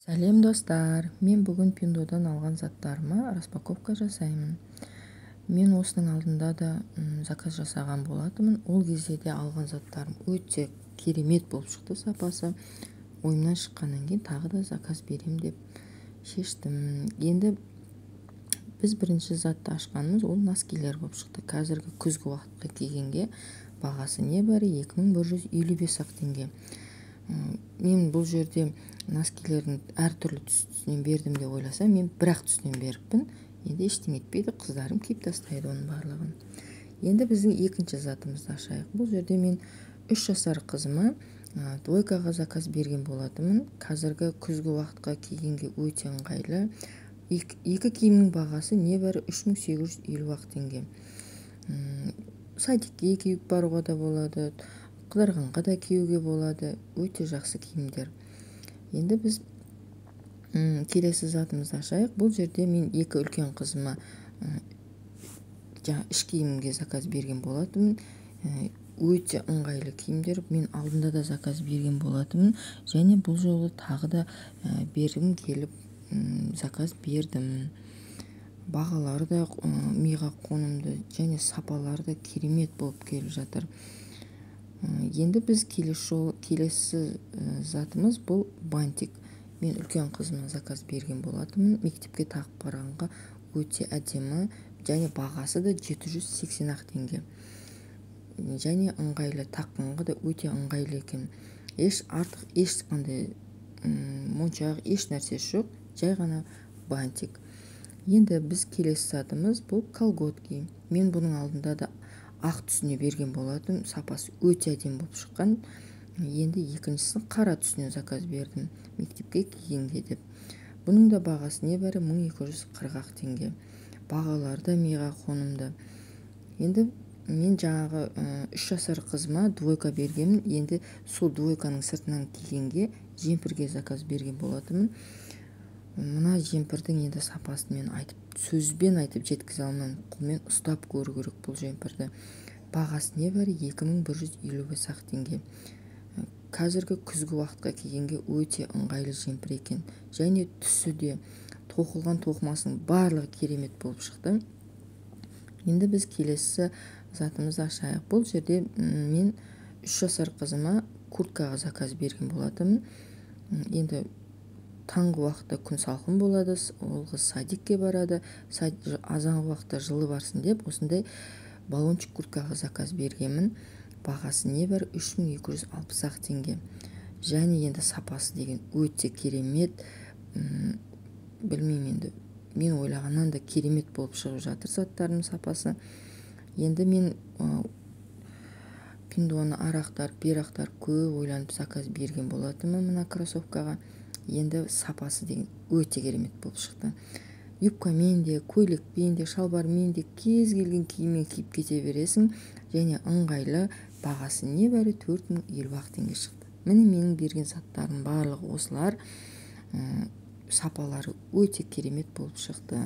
Сәлем достар, мен бүгін Пиндодан алған заттарыма распаковка жасаймын. Мен осының алдында да заказ жасаған болатынмын. Ол кезде де алған заттарым өте керемет болып шықты сапасы. Ойымнан шыққаннан кейін тағы да заказ берем деп шештім. Енді біз бірінші затты ашқанымыз ол носкилер болып шықты. Қазіргі күзгі уақытқа келгенге бағасы небәрі 2155 ақ теңге. Мен бұл жерде носкилердің әртүрлі түсінен бердім деп ойласам, мен бір-ақ түсінен беріппін. Енді ештеңе етпейді, қыздарым киіп тастайды оның барлығын. Енді біздің екінші затымызды ашайық. Бұл жерде мен 3 жасар қызыма двойкаға заказ берген болатынмын. Қазіргі күзгі уақытқа келгенге өте ыңғайлы. Екі киімнің бағасы небәрі 3850 ақ теңге. Садикке киіп баруға да болады, қыдырғанға да киюге болады. Өте жақсы киімдер. Енді біз келесі затымызды ашайық. Бұл жерде мен екі үлкен қызыма іш киімге заказ берген болатынмын. Өте ыңғайлы киімдер. Мен алдында да заказ берген болатынмын. Және бұл жолы тағы да бергім келіп заказ бердім. Бағалары да миға қонымды және сапалары да керемет болып келіп жатыр. Енді біз келесі затымыз бұл бантик. Мен үлкен қызыма заказ берген болатынмын. Мектепке тағып барғанға өте әдемі және бағасы да 780 ақ теңге. Және ыңғайлы, таққанға да өте ыңғайлы екен. Артық ешқандай моншақ, еш нәрсесі жоқ, жай ғана бантик. Енді біз келесі затымыз бұл колготки. Мен бұның алдында да ақ түсіне берген болатым. Сапасы өте әдемі болып шыққан. Енді екіншісін қара түсіне заказ бердім. Мектепке кигенге деп. Бұның да бағасы небәрі 1240 ақ теңге. Бағалары да миға қонымды. Енді мен жаңағы 3 жасар қызыма двойка бергенмін. Енді сол двойканың сыртынан кигенге жемпірге заказ берген болатымын. Мына жемпірдің енді сапасын мен сөзбен айтып жеткізе алмаймын. Қолмен ұстап көру керек бұл жемпірді. Бағасы небәрі 2155 ақ теңге. Қазіргі күзгі уақытқа келгенге өте ыңғайлы жемпір екен. Және түсі де тоқылған тоқымасының барлығы керемет болып шықты. Енді біз келесі затымызды ашайық. Бұл жерде мен 3 жасар қызыма курткаға заказ берген болатынмын. Енді таңғы уақытта күн салқын болады, ол қыз садикке барады, азанғы уақытта жылы барсын деп осындай баллончик курткаға заказ бергенмін. Бағасы небәрі 3260 ақ теңге. Және енді сапасы деген өте керемет. Білмеймін, енді мен ойлағаннан да керемет болып шығып жатыр заттарының сапасы. Енді мен Пиндоны арақтар, берақтар көп ойланып заказ берген болатынмын мына кроссовкаға. Енді сапасы деген өте керемет болып шықты. Юбкамен де, көйлекпен де, шалбармен де кез келген киіммен киіп кете бересің. Және ыңғайлы, бағасы небәрі 4050 ақ теңге шықты. Міне менің берген заттарым барлығы осылар. Сапалары өте керемет болып шықты.